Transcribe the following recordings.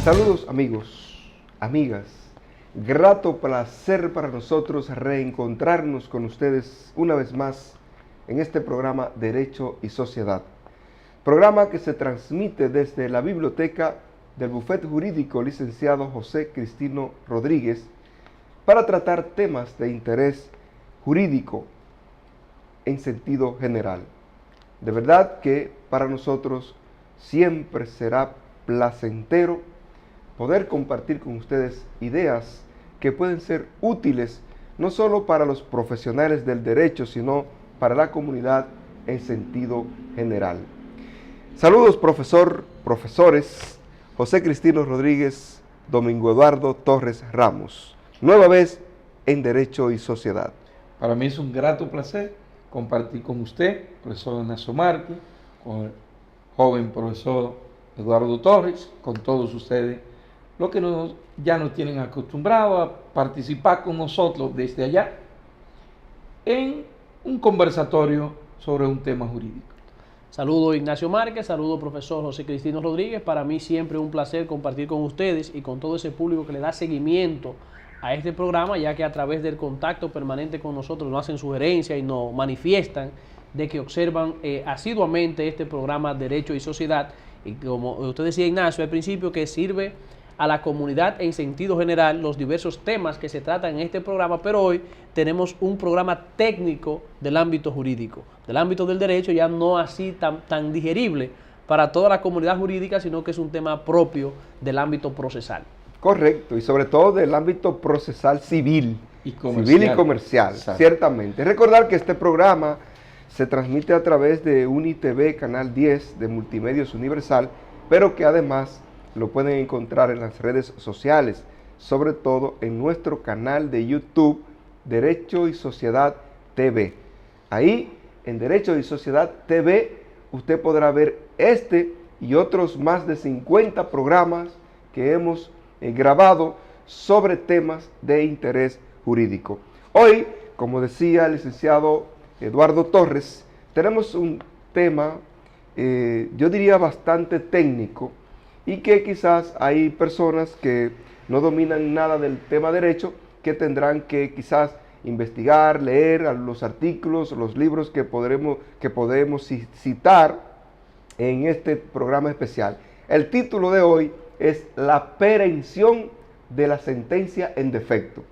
Saludos amigos, amigas, grato placer para nosotros reencontrarnos con ustedes una vez más en este programa Derecho y Sociedad. Programa que se transmite desde la biblioteca del bufete jurídico licenciado José Cristino Rodríguez para tratar temas de interés jurídico en sentido general. De verdad que para nosotros siempre será placentero poder compartir con ustedes ideas que pueden ser útiles no solo para los profesionales del derecho, sino para la comunidad en sentido general. Saludos profesores José Cristino Rodríguez, Domingo Eduardo Torres Ramos, nueva vez en Derecho y Sociedad. Para mí es un grato placer compartir con usted, profesor Ignacio Márquez, con el joven profesor Eduardo Torres, con todos ustedes, los que ya nos tienen acostumbrados a participar con nosotros desde allá en un conversatorio sobre un tema jurídico. Saludo Ignacio Márquez, saludo profesor José Cristino Rodríguez. Para mí siempre un placer compartir con ustedes y con todo ese público que le da seguimiento a este programa, ya que a través del contacto permanente con nosotros nos hacen sugerencias y nos manifiestan de que observan asiduamente este programa Derecho y Sociedad. Y como usted decía, Ignacio, al principio, que sirve a la comunidad en sentido general los diversos temas que se tratan en este programa, pero hoy tenemos un programa técnico del ámbito jurídico, del ámbito del derecho, ya no así tan digerible para toda la comunidad jurídica, sino que es un tema propio del ámbito procesal. Correcto, y sobre todo del ámbito procesal civil y comercial, ciertamente. Recordar que este programa se transmite a través de UniTV Canal 10 de Multimedios Universal, pero que además lo pueden encontrar en las redes sociales, sobre todo en nuestro canal de YouTube, Derecho y Sociedad TV. Ahí, en Derecho y Sociedad TV, usted podrá ver este y otros más de 50 programas que hemos grabado sobre temas de interés jurídico. Hoy, como decía el licenciado Eduardo Torres, tenemos un tema, yo diría bastante técnico, y que quizás hay personas que no dominan nada del tema derecho, que tendrán que quizás investigar, leer los artículos, los libros que podemos citar en este programa especial. El título de hoy es La perención de la sentencia en defecto.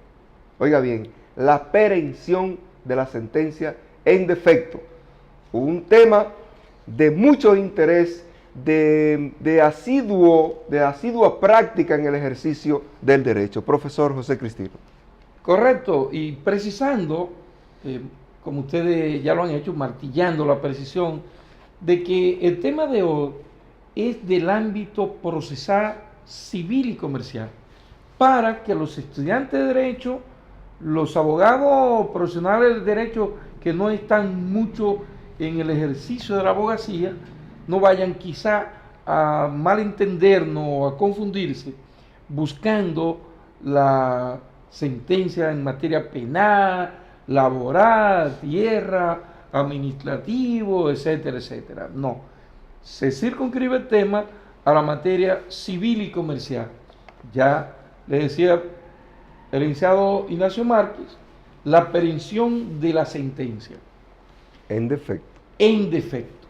Oiga bien, la perención de la sentencia en defecto. Un tema de mucho interés, de asidua práctica en el ejercicio del derecho. Profesor José Cristino. Correcto, y precisando, como ustedes ya lo han hecho, martillando la precisión, de que el tema de hoy es del ámbito procesal, civil y comercial, para que los estudiantes de derecho, los abogados profesionales del derecho que no están mucho en el ejercicio de la abogacía, no vayan quizá a malentendernos o a confundirse buscando la sentencia en materia penal, laboral, tierra, administrativo, etcétera, etcétera. No, se circunscribe el tema a la materia civil y comercial. Ya le decía el licenciado Ignacio Márquez, la perención de la sentencia. En defecto. En defecto.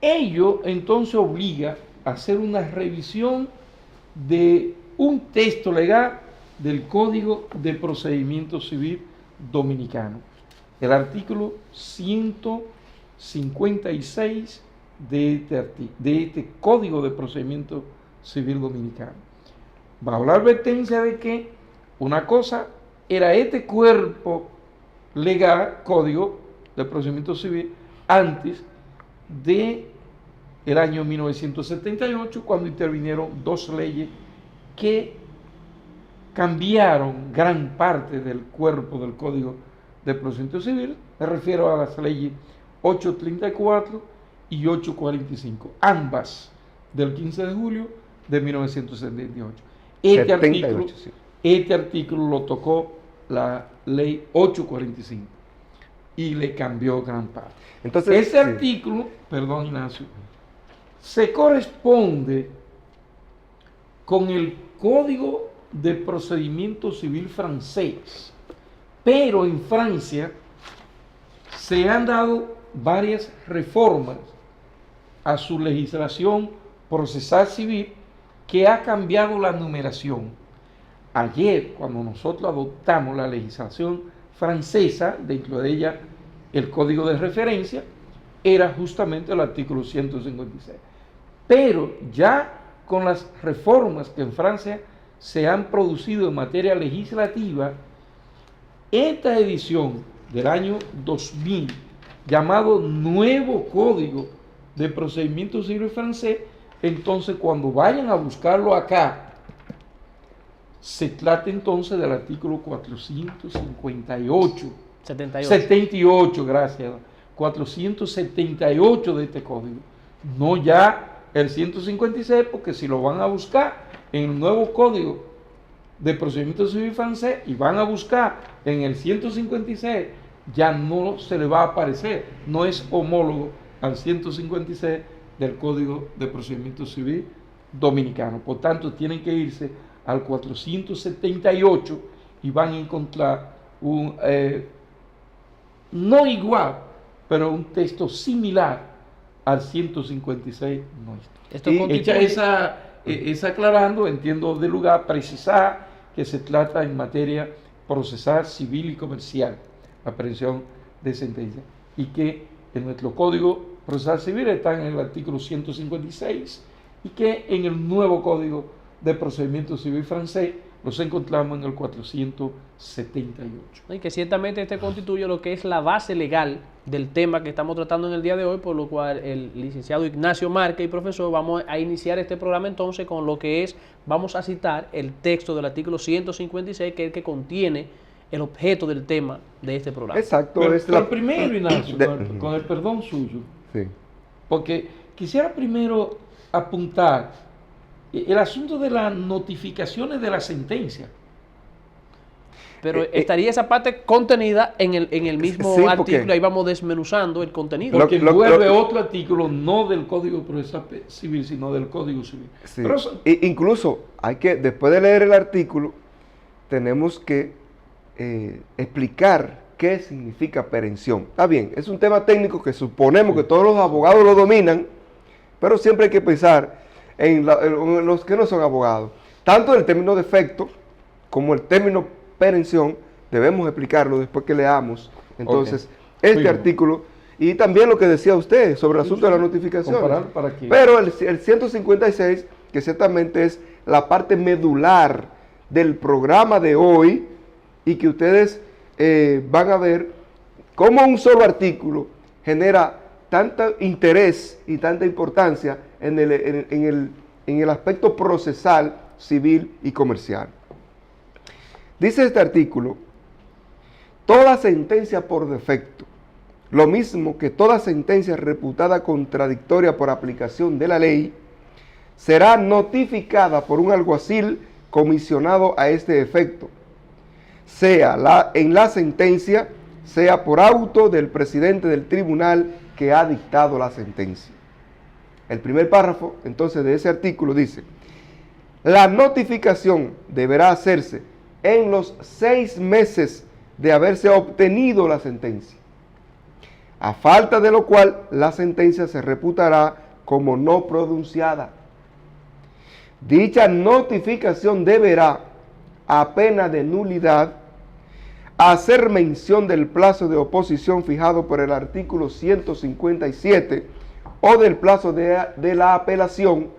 Ello entonces obliga a hacer una revisión de un texto legal del Código de Procedimiento Civil Dominicano, el artículo 156 de este Código de Procedimiento Civil Dominicano. Bajo la advertencia de que una cosa era este cuerpo legal, Código de Procedimiento Civil, antes de el año 1978, cuando intervinieron dos leyes que cambiaron gran parte del cuerpo del Código de Procedimiento Civil. Me refiero a las leyes 834 y 845, ambas del 15 de julio de 1978. Este artículo lo tocó la ley 845 y le cambió gran parte. Entonces, ese artículo, perdón Ignacio, se corresponde con el Código de Procedimiento Civil francés, pero en Francia se han dado varias reformas a su legislación procesal civil que ha cambiado la numeración. Ayer, cuando nosotros adoptamos la legislación francesa, dentro de ella el código de referencia, era justamente el artículo 156. Pero ya con las reformas que en Francia se han producido en materia legislativa, esta edición del año 2000, llamado Nuevo Código de Procedimiento Civil francés, entonces cuando vayan a buscarlo acá, se trata entonces del artículo 458. 78, gracias. 478 de este código. No ya el 156, porque si lo van a buscar en el nuevo código de procedimiento civil francés y van a buscar en el 156, ya no se le va a aparecer. No es homólogo al 156 del Código de Procedimiento Civil Dominicano. Por tanto, tienen que irse al 478 y van a encontrar un, no igual, pero un texto similar al 156 nuestro. Y hecha esa aclarando, entiendo de lugar precisar que se trata en materia procesal, civil y comercial, aprehensión de sentencia, y que en nuestro Código Procesal Civil está en el artículo 156 y que en el nuevo Código de Procedimiento Civil francés los encontramos en el 478. Y que ciertamente este constituye lo que es la base legal del tema que estamos tratando en el día de hoy, por lo cual el licenciado Ignacio Márquez y profesor vamos a iniciar este programa entonces con lo que es, vamos a citar el texto del artículo 156, que es el que contiene el objeto del tema de este programa. Exacto. Pero primero, Ignacio, con el perdón suyo, sí, porque quisiera primero apuntar el asunto de las notificaciones de la sentencia. Pero estaría esa parte contenida en el mismo sí, artículo, ahí vamos desmenuzando el contenido. Porque envuelve otro artículo, no del Código Procesal Civil, sino del Código Civil. Sí. Pero incluso, después de leer el artículo, tenemos que explicar qué significa perención. Está bien, es un tema técnico que suponemos que todos los abogados lo dominan, pero siempre hay que pensar en los que no son abogados. Tanto el término defecto como el término perención, debemos explicarlo después que leamos entonces este artículo, y también lo que decía usted sobre el asunto de la notificación. Pero el 156, que ciertamente es la parte medular del programa de hoy, y que ustedes van a ver cómo un solo artículo genera tanto interés y tanta importancia en el aspecto procesal, civil y comercial. Dice este artículo: toda sentencia por defecto, lo mismo que toda sentencia reputada contradictoria por aplicación de la ley, será notificada por un alguacil comisionado a este efecto, sea en la sentencia, sea por auto del presidente del tribunal que ha dictado la sentencia. El primer párrafo, entonces, de ese artículo dice: la notificación deberá hacerse en los 6 meses de haberse obtenido la sentencia, a falta de lo cual la sentencia se reputará como no pronunciada. Dicha notificación deberá, a pena de nulidad, hacer mención del plazo de oposición fijado por el artículo 157 o del plazo de la apelación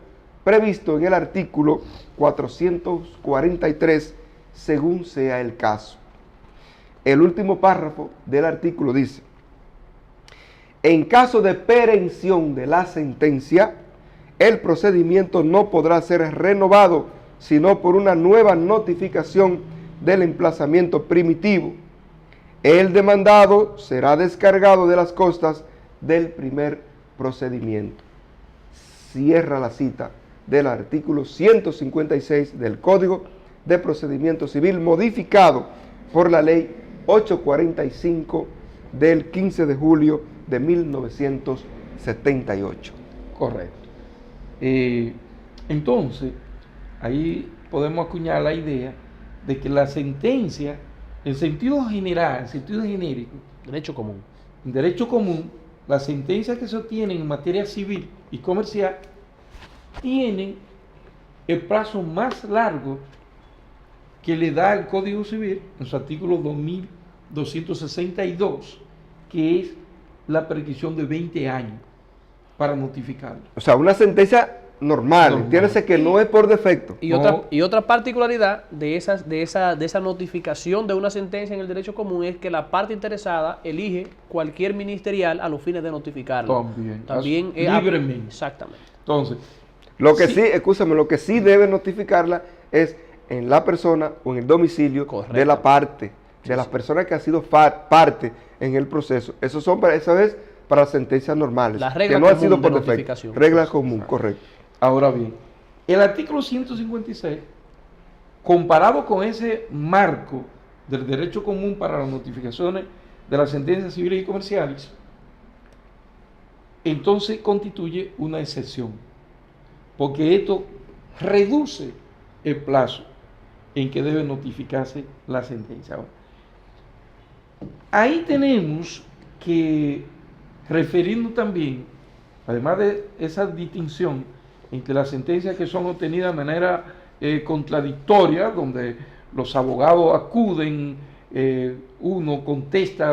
previsto en el artículo 443, según sea el caso. El último párrafo del artículo dice: en caso de perención de la sentencia, el procedimiento no podrá ser renovado sino por una nueva notificación del emplazamiento primitivo. El demandado será descargado de las costas del primer procedimiento. Cierra la cita del artículo 156 del Código de Procedimiento Civil, modificado por la Ley 845 del 15 de julio de 1978. Correcto. Entonces, ahí podemos acuñar la idea de que la sentencia, en sentido general, en sentido genérico, Derecho común. en derecho común, las sentencias que se obtienen en materia civil y comercial tienen el plazo más largo que le da el Código Civil en su artículo 2262, que es la prescripción de 20 años para notificarlo. O sea, una sentencia normal, entiéndase que no es por defecto. Y otra particularidad de esa notificación de una sentencia en el derecho común es que la parte interesada elige cualquier ministerial a los fines de notificarlo. También libremente. Exactamente. Entonces, lo que lo que sí debe notificarla es en la persona o en el domicilio de la parte, de las personas que han sido parte en el proceso. Eso es para sentencias normales, que no han sido por defecto. Regla común, correcto. Ahora bien, el artículo 156, comparado con ese marco del derecho común para las notificaciones de las sentencias civiles y comerciales, entonces constituye una excepción, porque esto reduce el plazo en que debe notificarse la sentencia. Ahora, ahí tenemos que referirnos también, además de esa distinción entre las sentencias que son obtenidas de manera contradictoria, donde los abogados acuden, uno contesta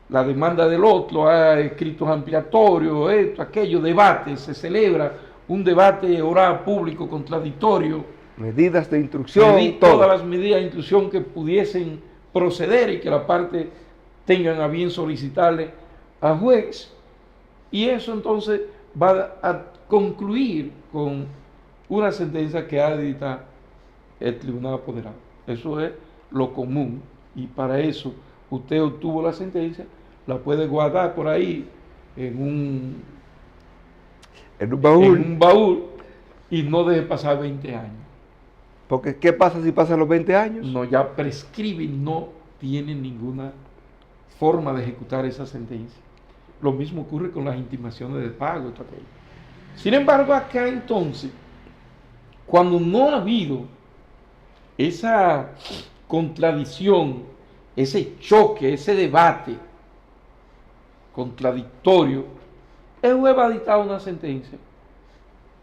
la demanda del otro, hay escritos ampliatorios, esto, aquello, debate, se celebra un debate oral público contradictorio, medidas de instrucción, todas las medidas de instrucción que pudiesen proceder y que la parte tengan a bien solicitarle al juez, y eso entonces va a concluir con una sentencia que ha de dictar el tribunal apoderado. Eso es lo común, y para eso usted obtuvo la sentencia, la puede guardar por ahí en un baúl y no debe pasar 20 años. Porque ¿qué pasa si pasan los 20 años? No, ya prescribe y no tiene ninguna forma de ejecutar esa sentencia. Lo mismo ocurre con las intimaciones de pago y todo aquello. Sin embargo, acá entonces, cuando no ha habido esa contradicción, ese choque, ese debate contradictorio, el juez va a dictar una sentencia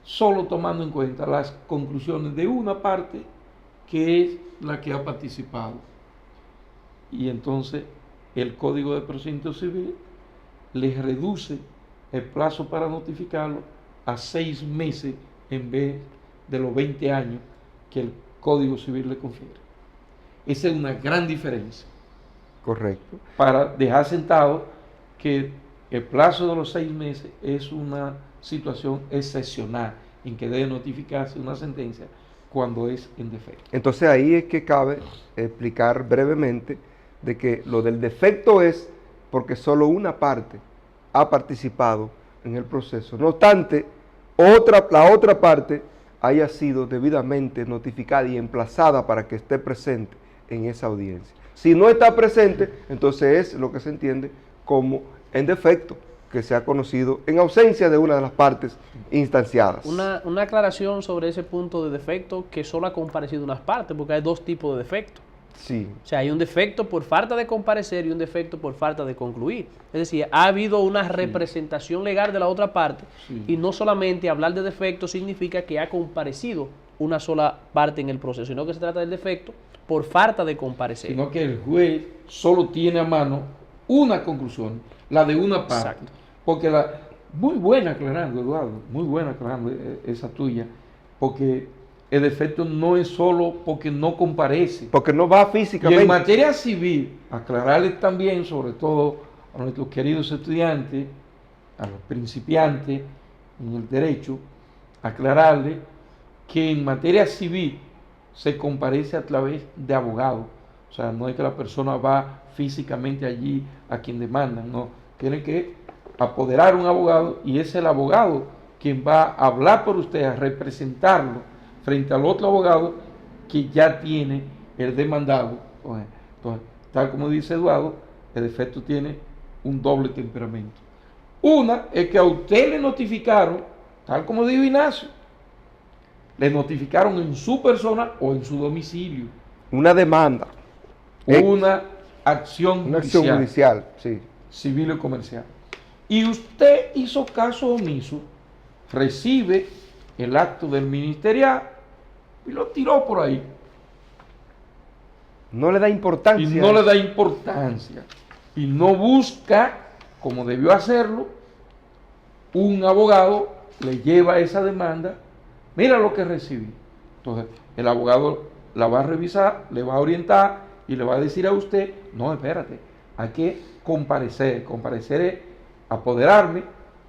solo tomando en cuenta las conclusiones de una parte que es la que ha participado. Y entonces el Código de Procedimiento Civil les reduce el plazo para notificarlo a 6 meses en vez de los 20 años que el Código Civil le confiere. Esa es una gran diferencia. Correcto. Para dejar sentado que el plazo de los 6 meses es una situación excepcional en que debe notificarse una sentencia cuando es en defecto. Entonces ahí es que cabe explicar brevemente de que lo del defecto es porque solo una parte ha participado en el proceso. No obstante, la otra parte haya sido debidamente notificada y emplazada para que esté presente en esa audiencia. Si no está presente, entonces es lo que se entiende como en defecto, que se ha conocido en ausencia de una de las partes instanciadas. Una aclaración sobre ese punto de defecto, que solo ha comparecido unas partes, porque hay 2 tipos de defecto. Sí. O sea, hay un defecto por falta de comparecer y un defecto por falta de concluir. Es decir, ha habido una representación legal de la otra parte, y no solamente hablar de defecto significa que ha comparecido una sola parte en el proceso, sino que se trata del defecto por falta de comparecer. Sino que el juez solo tiene a mano una conclusión, la de una parte. Exacto. Porque muy buena aclarando, Eduardo, muy buena aclarando esa tuya, porque el defecto no es solo porque no comparece. Porque no va físicamente. Y en materia civil, aclararles también, sobre todo a nuestros queridos estudiantes, a los principiantes en el derecho, aclararles que en materia civil se comparece a través de abogados. O sea, no es que la persona va físicamente allí a quien demandan, no. Tiene que apoderar un abogado y es el abogado quien va a hablar por usted, a representarlo frente al otro abogado que ya tiene el demandado. Entonces, tal como dice Eduardo, el defecto tiene un doble temperamento. Una es que a usted le notificaron, tal como dijo Ignacio, le notificaron en su persona o en su domicilio. Una demanda. Una acción judicial, sí. Civil o comercial. Y usted hizo caso omiso, recibe el acto del ministerial y lo tiró por ahí. No le da importancia. Y no le da importancia. Y no busca, como debió hacerlo, un abogado le lleva esa demanda. Mira lo que recibí. Entonces, el abogado la va a revisar, le va a orientar y le va a decir a usted, no, espérate, hay que comparecer. Comparecer es apoderarme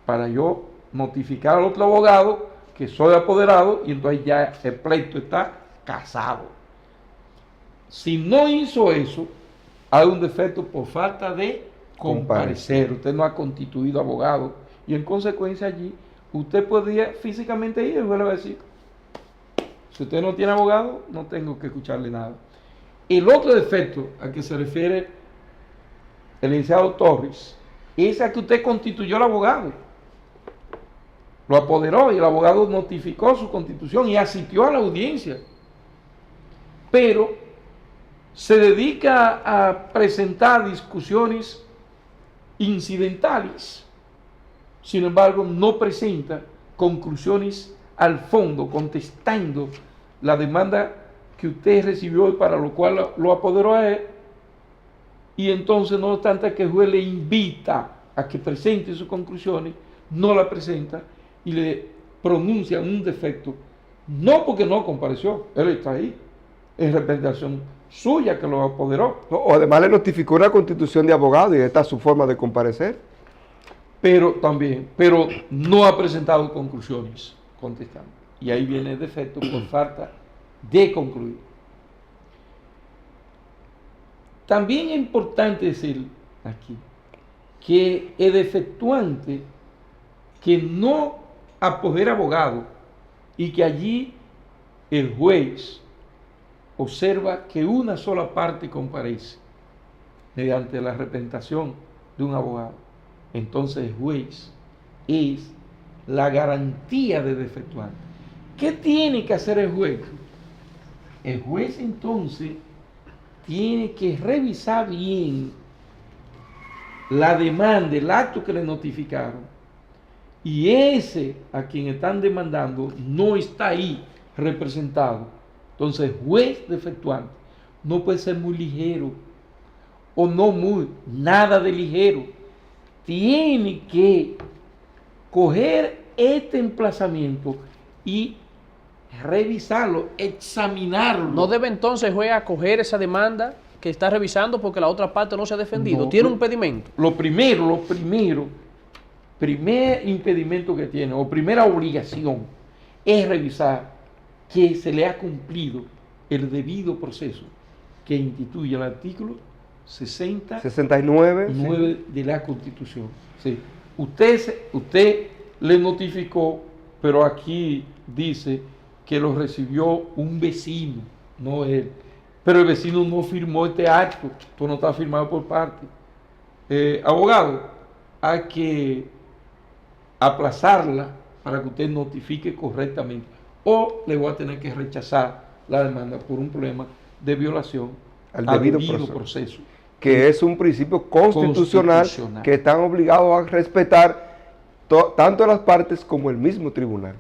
para yo notificar al otro abogado que soy apoderado y entonces ya el pleito está casado. Si no hizo eso, hay un defecto por falta de comparecer. Usted no ha constituido abogado y en consecuencia allí usted podría físicamente ir y el juez le va a decir, si usted no tiene abogado, no tengo que escucharle nada. El otro defecto al que se refiere el licenciado Torres es a que usted constituyó al abogado. Lo apoderó y el abogado notificó su constitución y asistió a la audiencia. Pero se dedica a presentar discusiones incidentales. Sin embargo, no presenta conclusiones al fondo, contestando la demanda que usted recibió y para lo cual lo apoderó a él. Y entonces, no obstante que el juez le invita a que presente sus conclusiones, no la presenta y le pronuncia un defecto. No porque no compareció, él está ahí, en representación suya que lo apoderó. O además le notificó una constitución de abogado y esta es su forma de comparecer. Pero no ha presentado conclusiones contestando. Y ahí viene el defecto por falta de concluir. También es importante decir aquí que el efectuante que no apodera abogado y que allí el juez observa que una sola parte comparece mediante la representación de un abogado, entonces el juez es la garantía de defectuante. ¿Qué tiene que hacer el juez? El juez entonces tiene que revisar bien la demanda, el acto que le notificaron, y ese a quien están demandando no está ahí representado. Entonces, juez defectuante no puede ser muy ligero o nada de ligero. Tiene que coger este emplazamiento y revisarlo, examinarlo. ¿No debe entonces el juez acoger esa demanda que está revisando porque la otra parte no se ha defendido? No, ¿Tiene un impedimento? Primer impedimento que tiene, o primera obligación, es revisar que se le ha cumplido el debido proceso que instituye el artículo 69 sí, de la Constitución. Sí. Usted le notificó, pero aquí dice que lo recibió un vecino, no él. Pero el vecino no firmó este acto, esto no está firmado por parte. Abogado, hay que aplazarla para que usted notifique correctamente, o le voy a tener que rechazar la demanda por un problema de violación al debido proceso. Que es un principio constitucional que están obligados a respetar tanto las partes como el mismo tribunal.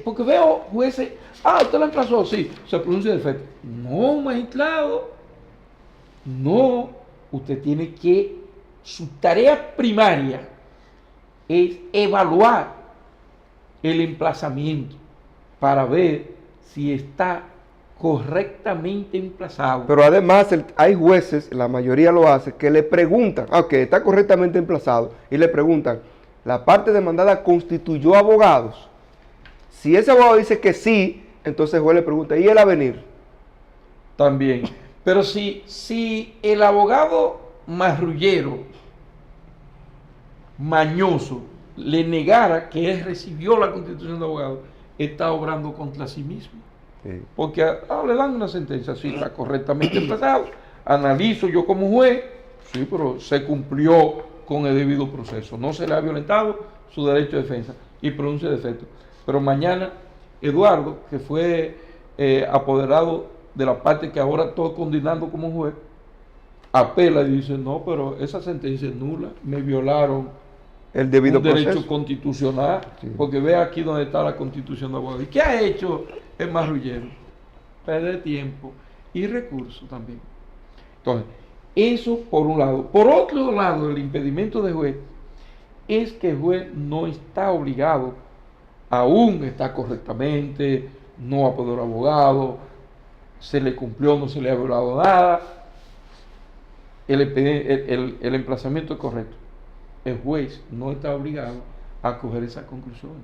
Porque veo jueces, usted la emplazó, sí, se pronuncia defecto. No, magistrado, no, usted tiene que, su tarea primaria es evaluar el emplazamiento para ver si está correctamente emplazado. Pero además hay jueces, la mayoría lo hace, que le preguntan, aunque está correctamente emplazado, y le preguntan, ¿la parte demandada constituyó abogados? Si ese abogado dice que sí, entonces el juez le pregunta, ¿y el avenir? También. Pero si el abogado marrullero, mañoso, le negara que él recibió la constitución de abogado, está obrando contra sí mismo. Sí. Porque le dan una sentencia, sí, está correctamente emplazado, analizo yo como juez, sí, pero se cumplió con el debido proceso, no se le ha violentado su derecho de defensa y pronuncia defecto. Pero mañana Eduardo, que fue apoderado de la parte que ahora estoy condenando como juez, apela y dice, no, pero esa sentencia es nula, me violaron el debido derecho proceso constitucional, sí. Porque ve aquí donde está la Constitución de Abogado. ¿Y qué ha hecho el marrullero? Perder tiempo y recursos también. Entonces, eso por un lado. Por otro lado, el impedimento de juez es que el juez no está obligado, aún está correctamente, no ha podido abogado, se le cumplió, no se le ha violado nada, el emplazamiento es correcto. El juez no está obligado a coger esas conclusiones.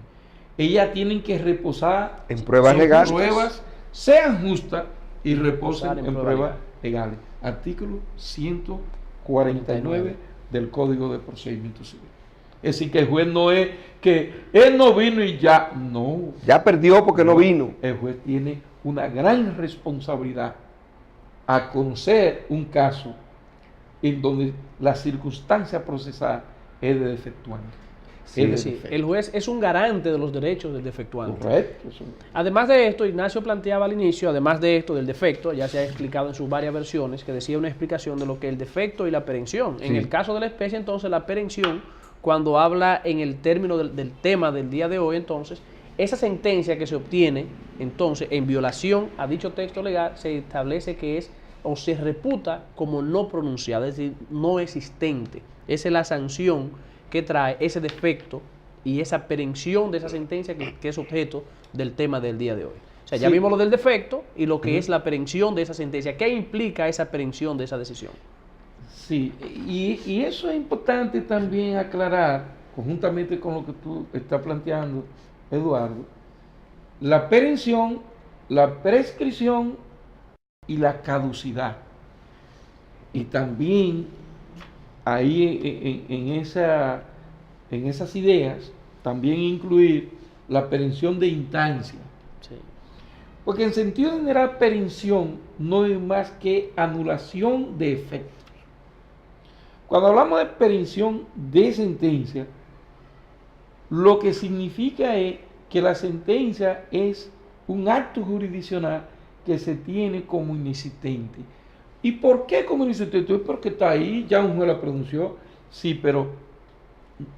Ellas tienen que reposar en pruebas legales. Pruebas sean justas y reposen en pruebas legales. Artículo 149 del Código de Procedimiento Civil. Es decir, que el juez no es que él no vino y ya, no. Ya perdió porque no vino. El juez tiene una gran responsabilidad a conocer un caso en donde la circunstancia procesal es de defectuante. Sí, sí. El juez es un garante de los derechos del defectuante. Correcto. Además de esto, Ignacio planteaba al inicio, además de esto del defecto, ya se ha explicado en sus varias versiones, que decía una explicación de lo que es el defecto y la perención. Sí. En el caso de la especie, entonces, la perención, cuando habla en el término del tema del día de hoy, entonces, esa sentencia que se obtiene, entonces, en violación a dicho texto legal, se establece que es o se reputa como no pronunciada, es decir, no existente. Esa es la sanción que trae ese defecto y esa perención de esa sentencia que es objeto del tema del día de hoy. O sea, ya vimos lo del defecto y lo que es la perención de esa sentencia. ¿Qué implica esa perención de esa decisión? Sí, y eso es importante también aclarar, conjuntamente con lo que tú estás planteando, Eduardo, la perención, la prescripción y la caducidad. Y también ahí en esas ideas, también incluir la perención de instancia. Sí. Porque en sentido general, perención no es más que anulación de efectos. Cuando hablamos de perención de sentencia, lo que significa es que la sentencia es un acto jurisdiccional que se tiene como inexistente. ¿Y por qué como inexistente? Es porque está ahí, ya un juez la pronunció, sí, pero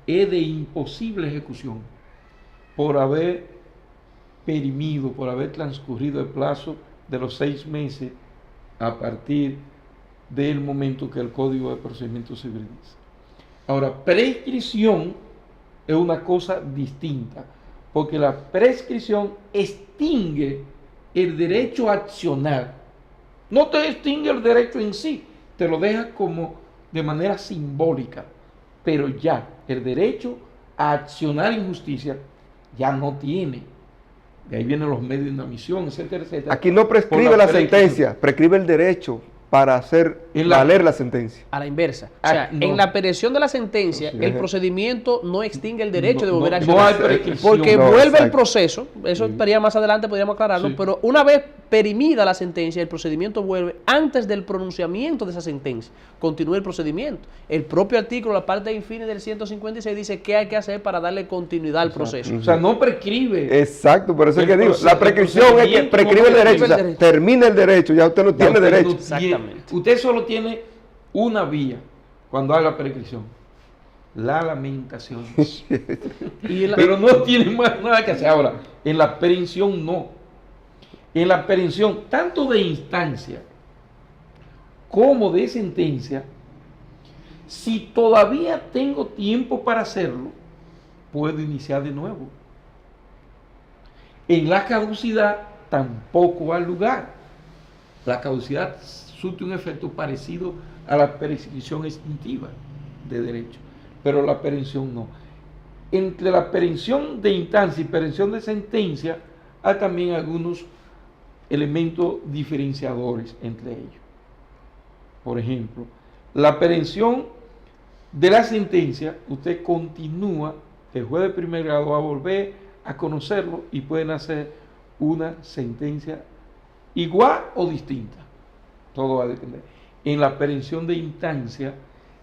es de imposible ejecución por haber perimido, por haber transcurrido el plazo de los 6 meses a partir del momento que el Código de Procedimiento Civil dice. Ahora, prescripción es una cosa distinta, porque la prescripción extingue el derecho a accionar. No te extingue el derecho en sí, te lo deja como de manera simbólica, pero ya el derecho a accionar injusticia ya no tiene. De ahí vienen los medios de inadmisión, etcétera, etcétera. Aquí no prescribe la sentencia, prescribe el derecho para hacer valer la sentencia. A la inversa. O sea, no. En la perención de la sentencia, el procedimiento no extingue el derecho de volver a accionar. Porque vuelve el proceso, eso estaría más adelante, podríamos aclararlo, pero una vez perimida la sentencia, el procedimiento vuelve antes del pronunciamiento de esa sentencia. Continúa el procedimiento. El propio artículo, la parte infine del 156, dice qué hay que hacer para darle continuidad al proceso. O sea, no prescribe. Exacto, por eso es que digo, la prescripción es que prescribe el derecho, o sea, termina el derecho, ya usted no tiene derecho. Exactamente. Usted solo tiene una vía cuando haga prescripción: la lamentación. Pero no tiene más nada que hacer. Ahora, en la perención no. En la perención, tanto de instancia como de sentencia, si todavía tengo tiempo para hacerlo, puedo iniciar de nuevo. En la caducidad tampoco hay lugar. La caducidad surte un efecto parecido a la prescripción extintiva de derecho, pero la perención no. Entre la perención de instancia y perención de sentencia hay también algunos elementos diferenciadores entre ellos. Por ejemplo, la perención de la sentencia, usted continúa, el juez de primer grado va a volver a conocerlo y pueden hacer una sentencia igual o distinta. Todo va a depender. En la perención de instancia,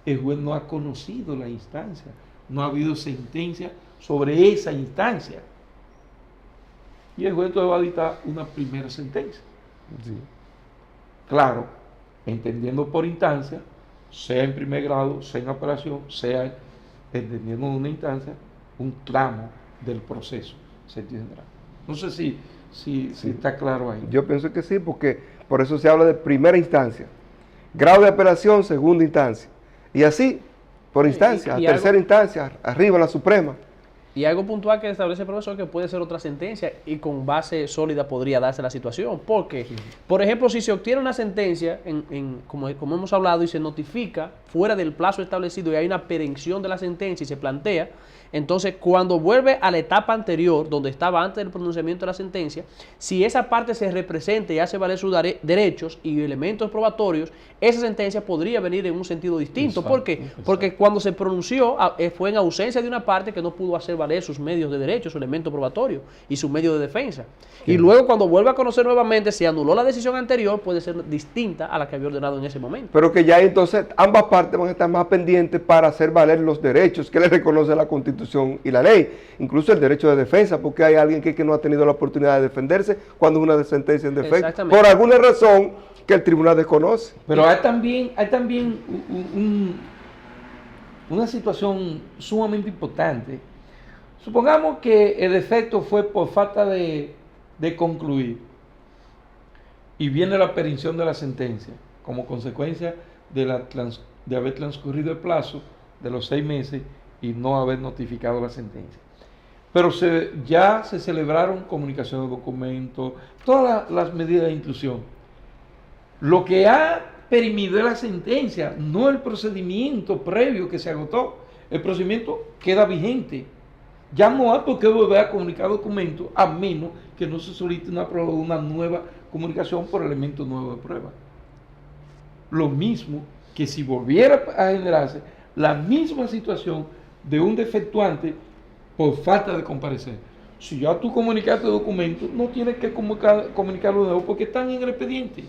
el juez no ha conocido la instancia, no ha habido sentencia sobre esa instancia. y el juez entonces va a dictar una primera sentencia. Sí. Claro, entendiendo por instancia, sea en primer grado, sea en apelación, sea entendiendo en una instancia, un tramo del proceso se tendrá. No sé si está claro ahí. Yo pienso que sí, porque por eso se habla de primera instancia, grado de apelación, segunda instancia, y así, por instancia, a tercera instancia, arriba la Suprema. Y algo puntual que establece el profesor, que puede ser otra sentencia y con base sólida podría darse la situación. Porque, por ejemplo, si se obtiene una sentencia, como hemos hablado, y se notifica fuera del plazo establecido y hay una perención de la sentencia y se plantea, entonces cuando vuelve a la etapa anterior, donde estaba antes del pronunciamiento de la sentencia, si esa parte se representa y hace valer sus derechos y elementos probatorios, esa sentencia podría venir en un sentido distinto. ¿Por qué? Porque cuando se pronunció fue en ausencia de una parte que no pudo hacer valer sus medios de derecho, su elemento probatorio y su medio de defensa. Y luego cuando vuelve a conocer nuevamente, se anuló la decisión anterior, puede ser distinta a la que había ordenado en ese momento. Pero que ya entonces ambas partes van a estar más pendientes para hacer valer los derechos que le reconoce la Constitución y la ley, incluso el derecho de defensa, porque hay alguien que no ha tenido la oportunidad de defenderse cuando una sentencia en defecto, por alguna razón que el tribunal desconoce. Pero hay también una situación sumamente importante. Supongamos que el defecto fue por falta de concluir y viene la perención de la sentencia como consecuencia de haber transcurrido el plazo de los 6 meses y no haber notificado la sentencia. Pero ya se celebraron comunicación de documentos, todas las medidas de inclusión. Lo que ha perimido la sentencia, no el procedimiento previo que se agotó. El procedimiento queda vigente. Ya no hay por qué volver a comunicar documentos, a menos que no se solicite una nueva comunicación por elemento nuevo de prueba. Lo mismo que si volviera a generarse la misma situación de un defectuante por falta de comparecer. Si ya tú comunicaste documentos, no tienes que comunicarlo de nuevo porque están en el expediente.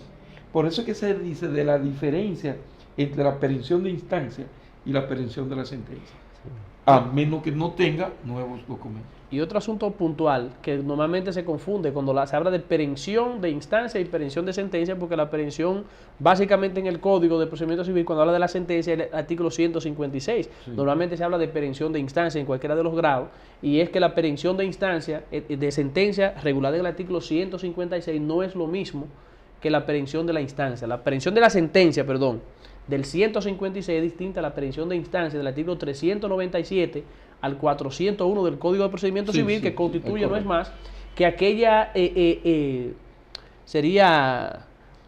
Por eso es que se dice de la diferencia entre la perención de instancia y la perención de la sentencia, a menos que no tenga nuevos documentos. Y otro asunto puntual que normalmente se confunde cuando se habla de perención de instancia y perención de sentencia, porque la perención básicamente en el Código de Procedimiento Civil, cuando habla de la sentencia, es el artículo 156. Sí. Normalmente se habla de perención de instancia en cualquiera de los grados, y es que la perención de instancia, de sentencia regulada en el artículo 156, no es lo mismo que la perención de la instancia. La perención de la sentencia, perdón, del 156 es distinta a la perención de instancia del artículo 397 al 401 del Código de Procedimiento Civil, que constituye no es más que aquella, sería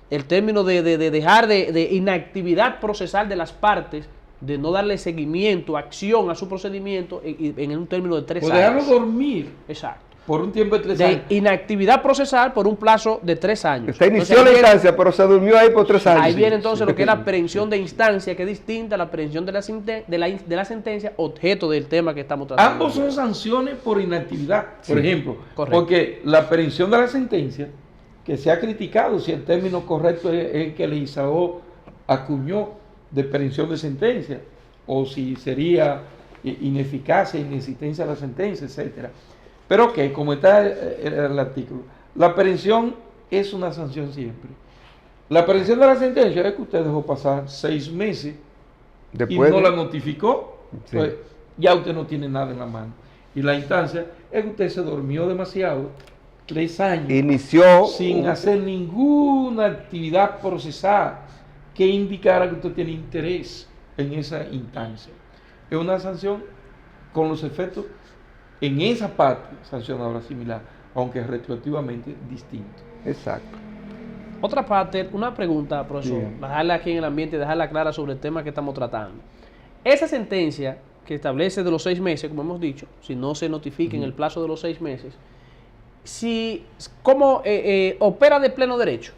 el término de dejar de inactividad procesal de las partes, de no darle seguimiento, acción a su procedimiento en un término de 3 años. Dejarlo dormir. Exacto. Por un tiempo de 3 años. De inactividad procesal por un plazo de 3 años. Se inició la instancia, pero se durmió ahí por 3 años. Ahí viene entonces lo que es la perención de instancia, que es distinta a la perención de la sentencia, objeto del tema que estamos tratando. Ambos son sanciones por inactividad, por ejemplo. Correcto. Porque la perención de la sentencia, que se ha criticado si el término correcto es el que Legislador acuñó de perención de sentencia, o si sería ineficacia, inexistencia de la sentencia, etcétera. Pero que, como está el artículo, la perención es una sanción siempre. La perención de la sentencia es que usted dejó pasar 6 meses después y no la notificó, sí. Pues ya usted no tiene nada en la mano. Y la instancia es que usted se durmió demasiado, 3 años, inició sin hacer ninguna actividad procesal que indicara que usted tiene interés en esa instancia. Es una sanción con los efectos en esa parte sancionadora similar, aunque retroactivamente distinto. Exacto. Otra parte, una pregunta, profesor, dejarla aquí en el ambiente, dejarla clara sobre el tema que estamos tratando. Esa sentencia que establece de los 6 meses, como hemos dicho, si no se notifica en el plazo de los 6 meses, ¿cómo opera de pleno derecho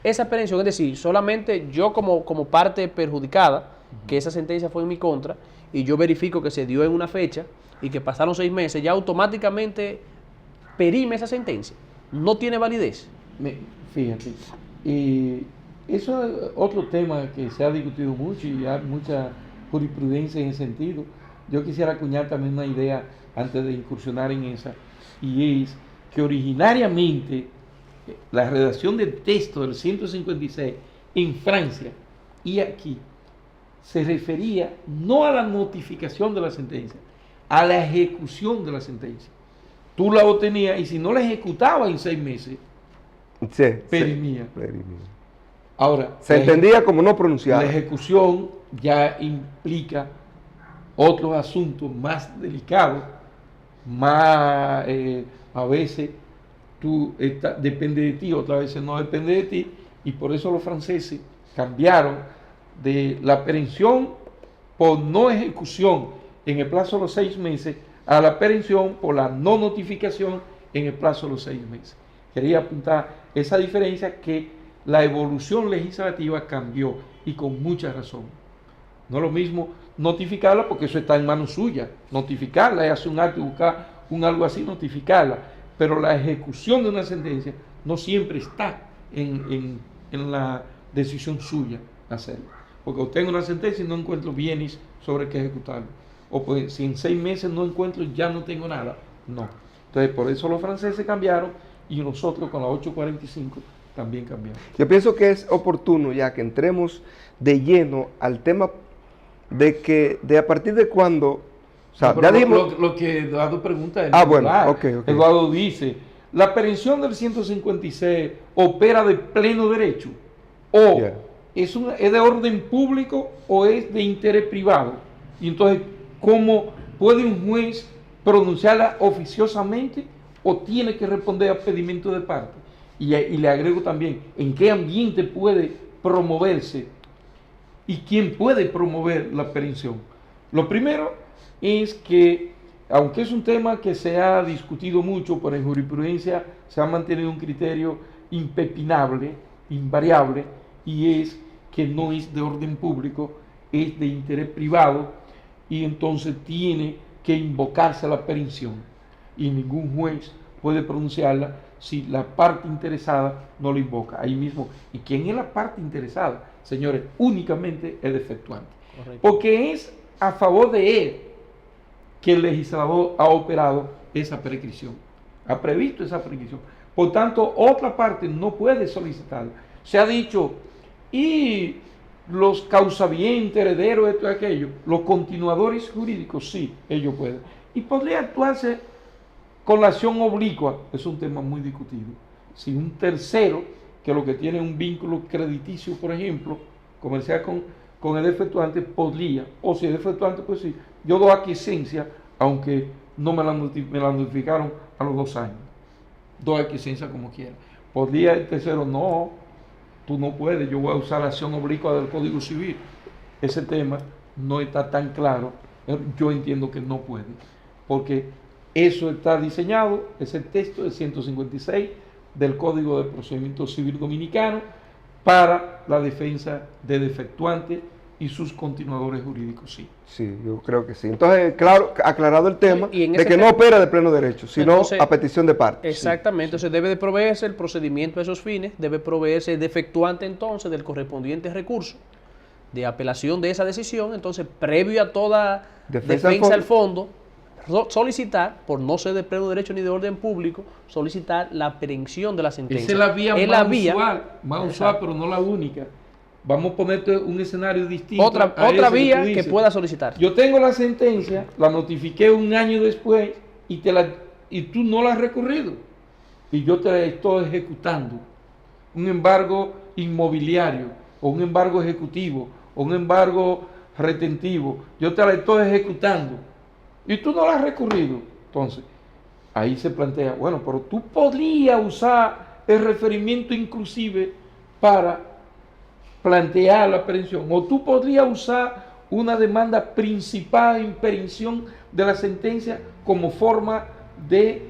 esa perención? Es decir, solamente yo como parte perjudicada, que esa sentencia fue en mi contra, y yo verifico que se dio en una fecha, y que pasaron 6 meses, ya automáticamente perime esa sentencia. No tiene validez. Fíjate, y eso es otro tema que se ha discutido mucho y hay mucha jurisprudencia en ese sentido. Yo quisiera acuñar también una idea antes de incursionar en esa, y es que originariamente la redacción del texto del 156 en Francia y aquí se refería no a la notificación de la sentencia, a la ejecución de la sentencia. Tú la obtenías y si no la ejecutabas en 6 meses, perimía. Ahora, se entendía como no pronunciada. La ejecución ya implica otros asuntos más delicados, más a veces depende de ti, otras veces no depende de ti, y por eso los franceses cambiaron de la aprehensión por no ejecución en el plazo de los 6 meses a la aprehensión por la no notificación en el plazo de los 6 meses. Quería apuntar esa diferencia, que la evolución legislativa cambió y con mucha razón. No es lo mismo notificarla, porque eso está en manos suyas. Notificarla es hacer un acto, buscar un algo así, notificarla. Pero la ejecución de una sentencia no siempre está en la decisión suya hacerlo. Porque obtengo una sentencia y no encuentro bienes sobre qué ejecutarlo. O pues si en 6 meses no encuentro, ya no tengo nada. No. Entonces por eso los franceses cambiaron y nosotros con la 845 también cambiamos. Yo pienso que es oportuno ya que entremos de lleno al tema de a partir de cuándo. O sea, no, ya lo que Eduardo pregunta es bueno, okay. Eduardo dice, ¿la aprehensión del 156 opera de pleno derecho? ¿O es de orden público o es de interés privado? Y entonces, ¿cómo puede un juez pronunciarla oficiosamente o tiene que responder a pedimento de parte? Y le agrego también, ¿en qué ambiente puede promoverse y quién puede promover la aprehensión? Lo primero es que, aunque es un tema que se ha discutido mucho, pero en jurisprudencia se ha mantenido un criterio impepinable, invariable, y es que no es de orden público, es de interés privado, y entonces tiene que invocarse la aprehensión, y ningún juez puede pronunciarla si la parte interesada no lo invoca. Ahí mismo, ¿y quién es la parte interesada? Señores, únicamente el efectuante. Correcto. Porque es a favor de él que el legislador ha operado esa prescripción, ha previsto esa prescripción. Por tanto, otra parte no puede solicitarla. Se ha dicho, y los causavientes, herederos, esto y aquello, los continuadores jurídicos, sí, ellos pueden. Y podría actuarse con la acción oblicua, es un tema muy discutido. Si un tercero, que lo que tiene un vínculo crediticio, por ejemplo, comercial con el efectuante, podría, o si el efectuante, pues sí, yo doy aquiescencia, aunque no me la notificaron a los 2 años. Doy aquiescencia como quiera. Podría el tercero, no, tú no puedes, yo voy a usar la acción oblicua del Código Civil. Ese tema no está tan claro, yo entiendo que no puede, porque eso está diseñado, ese texto de 156 del Código de Procedimiento Civil Dominicano, para la defensa de defectuantes y sus continuadores jurídicos, sí. Sí, yo creo que sí. Entonces, claro, aclarado el tema de que no opera de pleno derecho, sino entonces, a petición de parte. Exactamente, sí. Entonces debe de proveerse el procedimiento a esos fines, debe proveerse el defectuante entonces del correspondiente recurso de apelación de esa decisión, entonces previo a toda defensa al fondo, solicitar, por no ser de pleno derecho ni de orden público, solicitar la aprehensión de la sentencia. Esa es la vía más usual, pero no la única. Vamos a ponerte un escenario distinto. Otra vía que pueda solicitar. Yo tengo la sentencia, la notifiqué 1 año después y tú no la has recurrido. Y yo te la estoy ejecutando. Un embargo inmobiliario, o un embargo ejecutivo, o un embargo retentivo. Yo te la estoy ejecutando. Y tú no la has recurrido. Entonces, ahí se plantea, bueno, pero tú podrías usar el referimiento inclusive para plantear la aprehensión, o tú podrías usar una demanda principal en imperición de la sentencia como forma de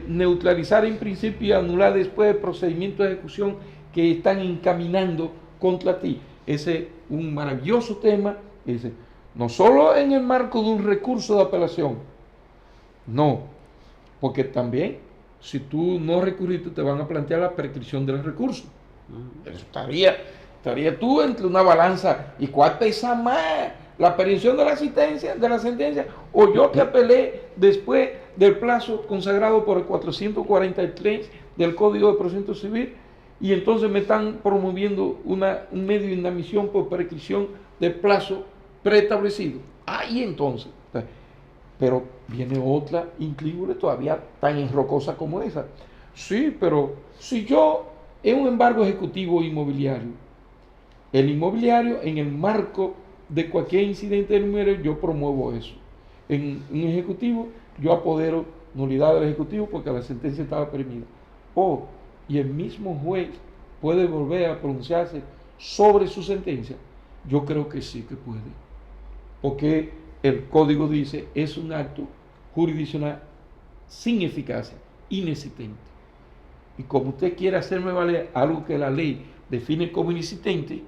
neutralizar en principio y anular después el procedimiento de ejecución que están encaminando contra ti. Ese es un maravilloso tema, ese, no solo en el marco de un recurso de apelación, no, porque también si tú no recurriste te van a plantear la prescripción del recurso. Eso estaría tú entre una balanza, ¿y cuál pesa más? ¿La aprehensión de la sentencia o yo que apelé después del plazo consagrado por el 443 del Código de Procedimiento Civil, y entonces me están promoviendo un medio de inadmisión por prescripción del plazo preestablecido. Ahí entonces, pero viene otra inclíbula todavía tan enrocosa como esa. Sí, pero si yo en un embargo ejecutivo inmobiliario, el inmobiliario en el marco de cualquier incidente de número, yo promuevo eso. En un ejecutivo, yo apodero nulidad del ejecutivo porque la sentencia estaba perimida. Y el mismo juez puede volver a pronunciarse sobre su sentencia. Yo creo que sí que puede, porque el código dice es un acto jurisdiccional sin eficacia, inexistente. Y como usted quiere hacerme valer algo que la ley define como inexistente,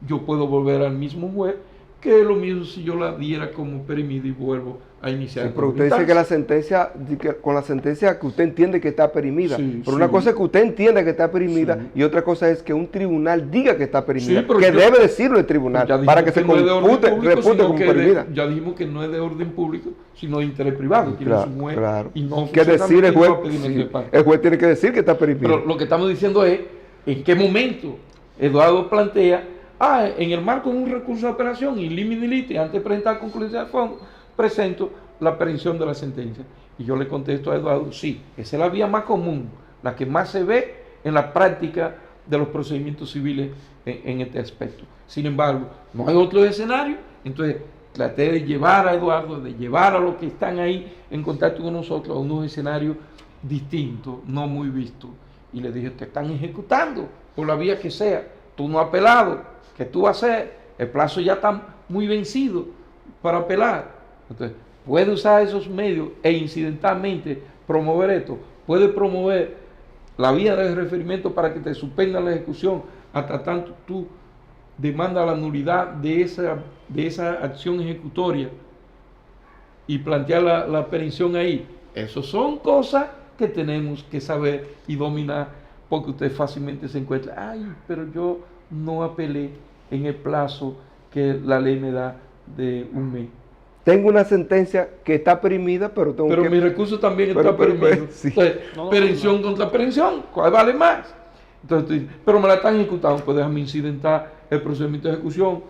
yo puedo volver al mismo juez, que es lo mismo si yo la diera como perimido y vuelvo a iniciar. Sí, pero usted dice que la sentencia, con la sentencia que usted entiende que está perimida, pero una cosa es que usted entienda que está perimida y otra cosa es que un tribunal diga que está perimida, que debe decirlo el tribunal para que se repute como perimida. Ya dijimos que no es de orden público, sino de interés privado. Claro. Y no que decir el juez tiene que decir que está perimida. Pero lo que estamos diciendo es en qué momento Eduardo plantea, en el marco de un recurso de apelación y limine lite, antes de presentar conclusión al fondo, presento la aprehensión de la sentencia. Y yo le contesto a Eduardo, sí, esa es la vía más común, la que más se ve en la práctica de los procedimientos civiles en este aspecto. Sin embargo, no hay otro escenario, entonces traté de llevar a Eduardo, de llevar a los que están ahí en contacto con nosotros a unos escenarios distintos, no muy vistos. Y le dije, te están ejecutando por la vía que sea, tú no has apelado, ¿qué tú vas a hacer? El plazo ya está muy vencido para apelar. Entonces, puede usar esos medios e incidentalmente promover esto. Puede promover la vía de referimiento para que te suspenda la ejecución hasta tanto tú demandas la nulidad de esa acción ejecutoria y plantear la aprehensión ahí. Esas son cosas que tenemos que saber y dominar, porque usted fácilmente se encuentra, pero yo no apelé en el plazo que la ley me da de un mes. Tengo una sentencia que está perimida, pero mi recurso también está perimido. Sí. Entonces, perención contra perención, ¿cuál vale más? Entonces, pero me la están ejecutando, pues déjame incidentar el procedimiento de ejecución,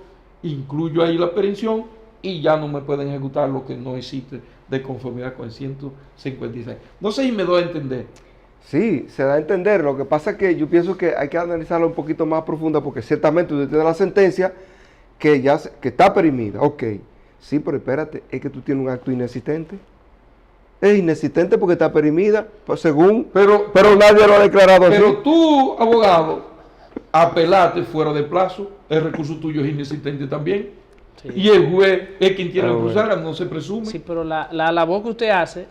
incluyo ahí la perención y ya no me pueden ejecutar lo que no existe de conformidad con el 156. No sé si me doy a entender. Sí, se da a entender. Lo que pasa es que yo pienso que hay que analizarlo un poquito más profunda, porque ciertamente usted tiene la sentencia que está perimida, ok. Sí, pero espérate, es que tú tienes un acto inexistente. Es inexistente porque está perimida, pues según, pero nadie lo ha declarado así. Pero tú, abogado, apelaste fuera de plazo, el recurso tuyo es inexistente también. Sí. Y el juez es quien tiene que cruzarla, no se presume. Sí, pero la labor que usted hace,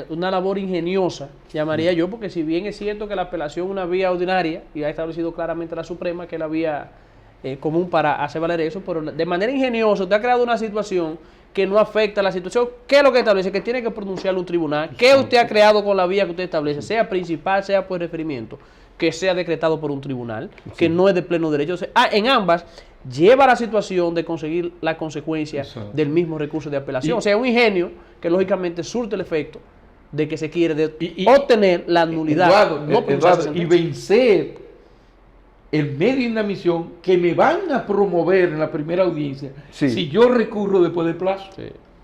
una labor ingeniosa, llamaría yo, porque si bien es cierto que la apelación es una vía ordinaria, y ha establecido claramente la Suprema que es la vía común para hacer valer eso, pero de manera ingeniosa usted ha creado una situación que no afecta a la situación. ¿Qué es lo que establece? Que tiene que pronunciarlo un tribunal. ¿Qué usted ha creado con la vía que usted establece? Sea principal, sea por referimiento, que sea decretado por un tribunal, que no es de pleno derecho. En ambas lleva la situación de conseguir la consecuencia del mismo recurso de apelación. O sea, un ingenio que lógicamente surte el efecto de que se quiere obtener la nulidad y vencer el medio de inadmisión que me van a promover en la primera audiencia si yo recurro después del plazo. Sí.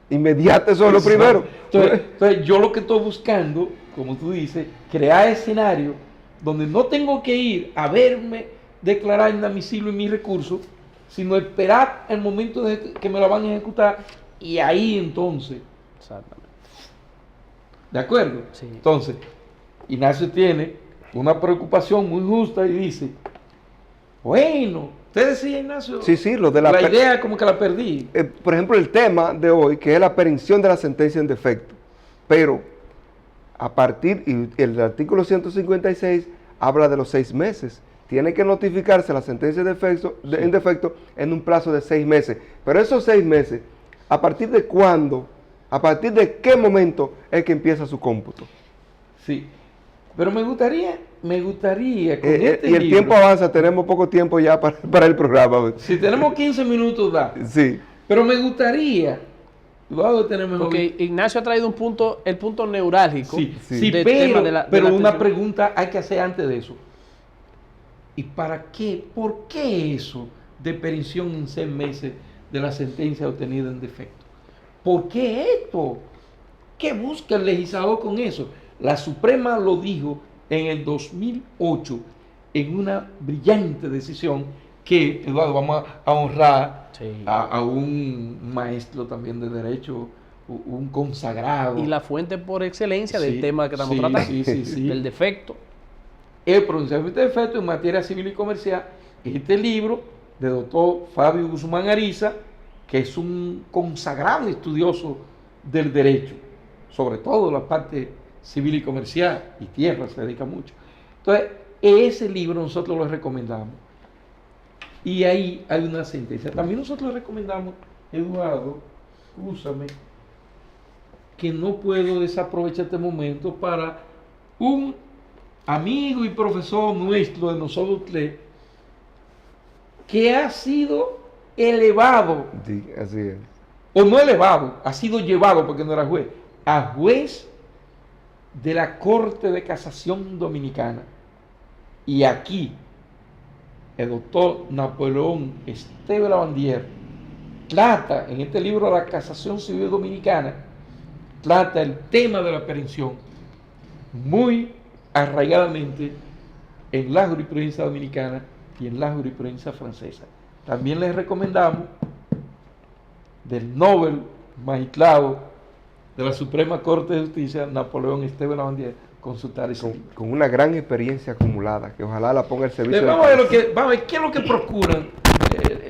Inmediato, eso es lo primero. Entonces, yo lo que estoy buscando, como tú dices, crear escenarios donde no tengo que ir a verme declarar inadmisible mi recurso, sino esperar el momento de que me la van a ejecutar y ahí entonces. Exactamente. ¿De acuerdo? Sí. Entonces, Ignacio tiene una preocupación muy justa y dice, bueno, usted decía, Ignacio, sí, lo de la idea como que la perdí. Por ejemplo, el tema de hoy, que es la aprehensión de la sentencia en defecto, pero a partir, y el artículo 156 habla de los 6 meses, tiene que notificarse la sentencia en defecto en un plazo de 6 meses, pero esos 6 meses, ¿a partir de cuándo, a partir de qué momento es que empieza su cómputo? Sí, pero me gustaría con y el tiempo avanza, tenemos poco tiempo ya para el programa. Si tenemos 15 minutos da. Sí. Pero me gustaría Eduardo tiene mejor. Porque Ignacio ha traído el punto neurálgico. Sí, pero una pregunta hay que hacer antes de eso. ¿Y para qué? ¿Por qué eso de perición en 6 meses de la sentencia obtenida en defecto? ¿Por qué esto? ¿Qué busca el legislador con eso? La Suprema lo dijo en el 2008 en una brillante decisión que, Eduardo, vamos a honrar a un maestro también de derecho, un consagrado. Y la fuente por excelencia del tema que estamos tratando, del defecto. El pronunciamiento de defecto en materia civil y comercial, este libro del doctor Fabio Guzmán Ariza, que es un consagrado estudioso del derecho, sobre todo la parte civil y comercial, y tierra se dedica mucho. Entonces, ese libro nosotros lo recomendamos. Y ahí hay una sentencia. También nosotros le recomendamos, Eduardo, úsame, que no puedo desaprovechar este momento para un amigo y profesor nuestro de nosotros tres, que ha sido elevado, sí, así es, o no elevado, ha sido llevado, porque no era juez, a juez de la Corte de Casación Dominicana. Y aquí, el doctor Napoleón Esteve Lavandier trata, en este libro La Casación Civil Dominicana, trata el tema de la perición muy arraigadamente en la jurisprudencia dominicana y en la jurisprudencia francesa. También les recomendamos del Nobel magistrado de la Suprema Corte de Justicia, Napoleón Esteve Lavandier, consultar ese libro. Con una gran experiencia acumulada, que ojalá la ponga al servicio. Vamos a ver qué es lo que procuran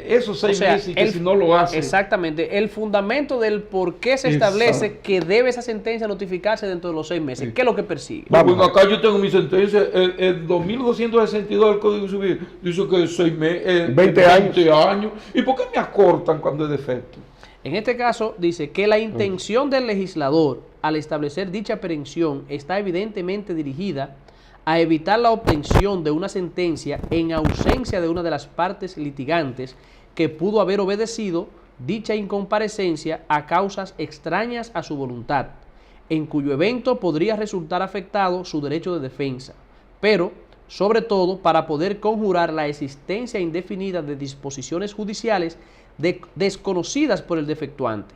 esos 6 meses, que si no lo hacen. Exactamente, el fundamento del por qué se establece que debe esa sentencia notificarse dentro de los 6 meses. ¿Qué es lo que persigue? Bueno, acá yo tengo mi sentencia, el 2262 del Código Civil dice que 6 meses, 20 años. ¿Y por qué me acortan cuando es defecto? En este caso dice que la intención del legislador al establecer dicha perición está evidentemente dirigida a evitar la obtención de una sentencia en ausencia de una de las partes litigantes que pudo haber obedecido dicha incomparecencia a causas extrañas a su voluntad, en cuyo evento podría resultar afectado su derecho de defensa, pero sobre todo para poder conjurar la existencia indefinida de disposiciones judiciales desconocidas por el defectuante,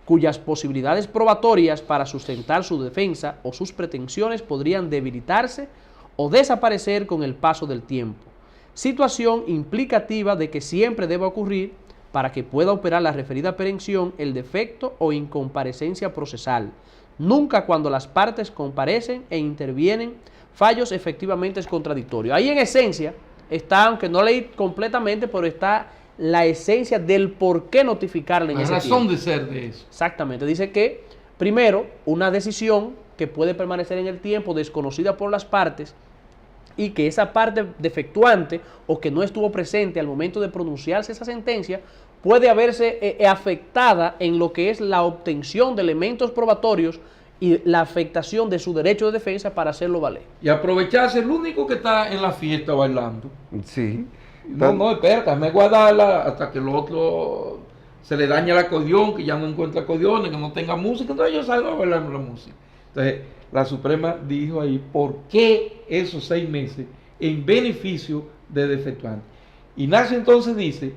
cuyas posibilidades probatorias para sustentar su defensa o sus pretensiones podrían debilitarse o desaparecer con el paso del tiempo, situación implicativa de que siempre debe ocurrir para que pueda operar la referida perición el defecto o incomparecencia procesal, nunca cuando las partes comparecen e intervienen fallos efectivamente contradictorios. Ahí en esencia está, aunque no leí completamente, pero está la esencia del por qué notificarle en ese tiempo. La razón de ser de eso. Exactamente. Dice que, primero, una decisión que puede permanecer en el tiempo desconocida por las partes y que esa parte defectuante o que no estuvo presente al momento de pronunciarse esa sentencia puede haberse afectada en lo que es la obtención de elementos probatorios y la afectación de su derecho de defensa para hacerlo valer. Y aprovecharse el único que está en la fiesta bailando. Sí. No, espérate, déjame guardarla hasta que el otro se le daña el acordeón, que ya no encuentra acordeones, que no tenga música, entonces yo salgo a bailar la música. Entonces, la Suprema dijo ahí por qué esos 6 meses en beneficio de defectuante. Ignacio entonces dice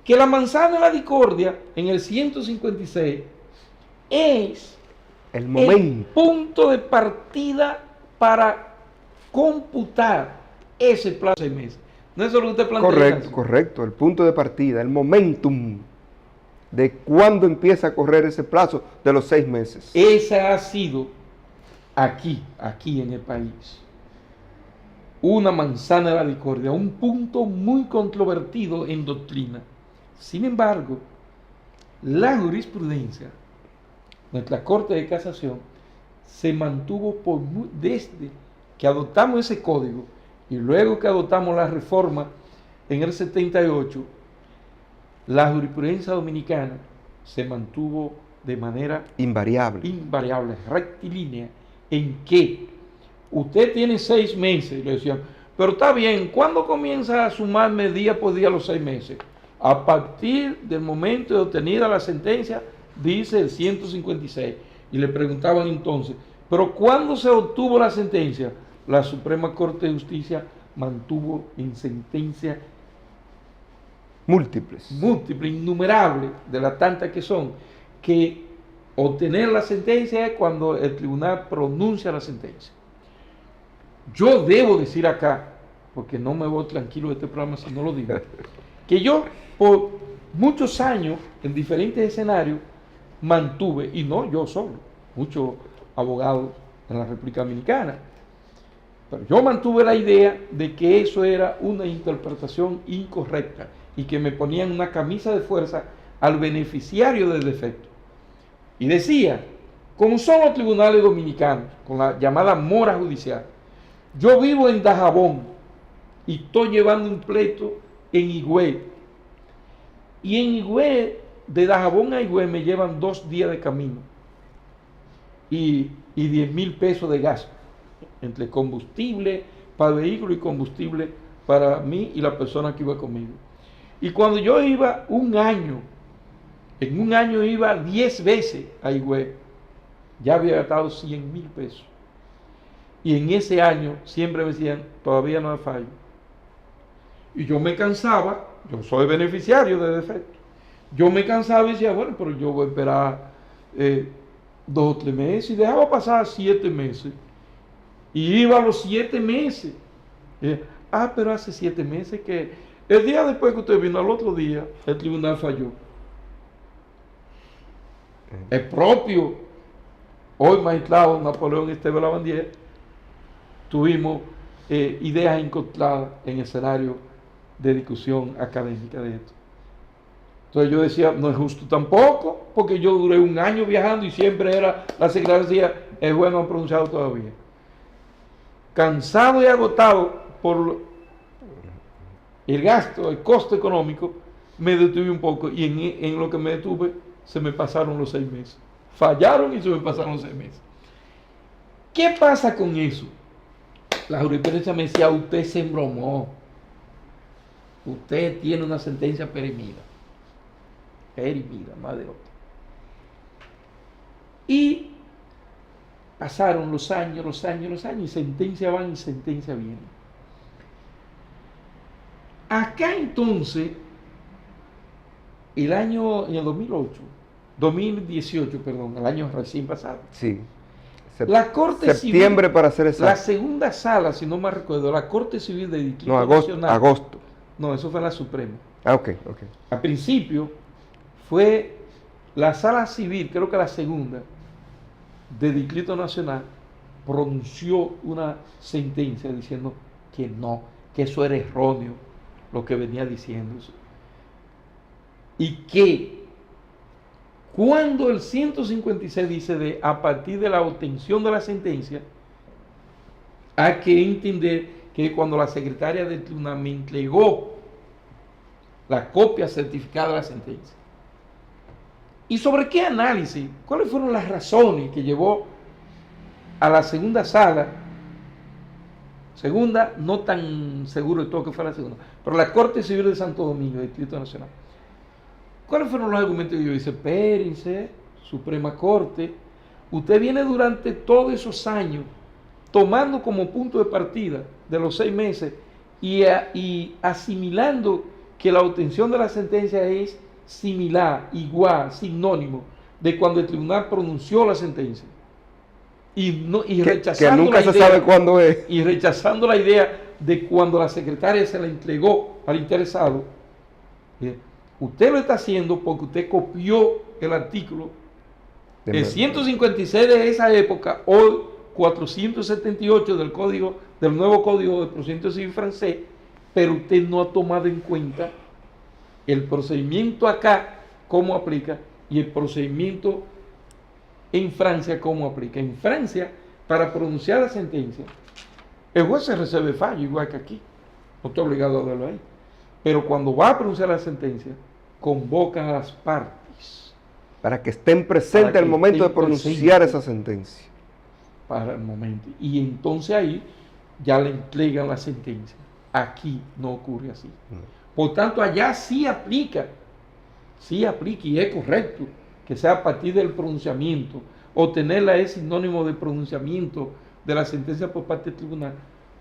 que la manzana de la discordia en el 156 es el punto de partida para computar ese plazo de 6 meses. ¿No es eso lo que usted plantea? Correcto, el punto de partida, el momentum de cuándo empieza a correr ese plazo de los 6 meses. Esa ha sido aquí en el país una manzana de la discordia, un punto muy controvertido en doctrina. Sin embargo, la jurisprudencia, nuestra Corte de Casación, se mantuvo desde que adoptamos ese código y luego que adoptamos la reforma en el 78, la jurisprudencia dominicana se mantuvo de manera invariable, rectilínea, en que usted tiene 6 meses, le decían, pero está bien, ¿cuándo comienza a sumarme día por día los 6 meses? A partir del momento de obtenida la sentencia dice el 156. Y le preguntaban entonces, ¿pero cuándo se obtuvo la sentencia? La Suprema Corte de Justicia mantuvo en sentencia múltiples, innumerables, de las tantas que son, que obtener la sentencia es cuando el tribunal pronuncia la sentencia. Yo debo decir acá, porque no me voy tranquilo de este programa si no lo digo, que yo por muchos años en diferentes escenarios mantuve, y no yo solo, muchos abogados en la República Dominicana, pero yo mantuve la idea de que eso era una interpretación incorrecta y que me ponían una camisa de fuerza al beneficiario del defecto. Y decía, como son los tribunales dominicanos, con la llamada mora judicial, yo vivo en Dajabón y estoy llevando un pleito en Higüey. Y en Higüey, de Dajabón a Higüey me llevan 2 días de camino y 10,000 pesos de gasto entre combustible para vehículo y combustible para mí y la persona que iba conmigo. Y cuando yo iba en un año iba 10 veces a Higüey, ya había gastado 100,000 pesos. Y en ese año siempre me decían, todavía no hay fallo. Y yo me cansaba, yo soy beneficiario de defecto. Yo me cansaba y decía, bueno, pero yo voy a esperar 2 o 3 meses, y dejaba pasar 7 meses. Y iba a los 7 meses. Pero hace 7 meses que el día después que usted vino, al otro día, el tribunal falló. El propio, hoy magistrado Napoleón Esteban Lavandier, tuvimos ideas encontradas en el escenario de discusión académica de esto. Entonces yo decía, no es justo tampoco, porque yo duré 1 año viajando y siempre era, la secretaria decía, el juez no ha pronunciado todavía. Cansado y agotado por el gasto, el costo económico, me detuve un poco, y en lo que me detuve se me pasaron los 6 meses. Fallaron y se me pasaron los 6 meses. ¿Qué pasa con eso? La jurisprudencia me decía, usted se embromó. Usted tiene una sentencia perimida, más de otra. Y pasaron los años, y sentencia van y sentencia viene. Acá entonces, en el 2018, el año recién pasado. Sí. La Corte Septiembre Civil, para ser exacto. La segunda sala, si no me recuerdo, la Corte Civil de Distrito Nacional. Agosto. No, eso fue la Suprema. Ok. Al principio fue la Sala Civil, creo que la segunda, de Distrito Nacional, pronunció una sentencia diciendo que no, que eso era erróneo, lo que venía diciendo eso. Y que cuando el 156 dice a partir de la obtención de la sentencia, hay que entender que cuando la secretaria del tribunal me entregó la copia certificada de la sentencia. ¿Y sobre qué análisis? ¿Cuáles fueron las razones que llevó a la segunda sala? Segunda, no tan seguro de todo que fue la segunda, pero la Corte Civil de Santo Domingo, Distrito Nacional. ¿Cuáles fueron los argumentos que yo hice? Espérense, Suprema Corte, usted viene durante todos esos años tomando como punto de partida de los 6 meses y asimilando que la obtención de la sentencia es similar, igual, sinónimo de cuando el tribunal pronunció la sentencia. Y rechazando que nunca la se idea, sabe cuándo es. Y rechazando la idea de cuando la secretaria se la entregó al interesado. Usted lo está haciendo porque usted copió el artículo, el 156 de esa época, hoy 478 del nuevo Código de Procedimiento Civil francés, pero usted no ha tomado en cuenta el procedimiento acá, cómo aplica, y el procedimiento en Francia, cómo aplica. En Francia, para pronunciar la sentencia, el juez se reserva fallo, igual que aquí. No está obligado a darlo ahí. Pero cuando va a pronunciar la sentencia, convocan a las partes. Para que estén presentes al momento de pronunciar esa sentencia. Para el momento. Y entonces ahí ya le entregan la sentencia. Aquí no ocurre así. Por tanto, allá sí aplica y es correcto que sea a partir del pronunciamiento, o tenerla es sinónimo de pronunciamiento de la sentencia por parte del tribunal,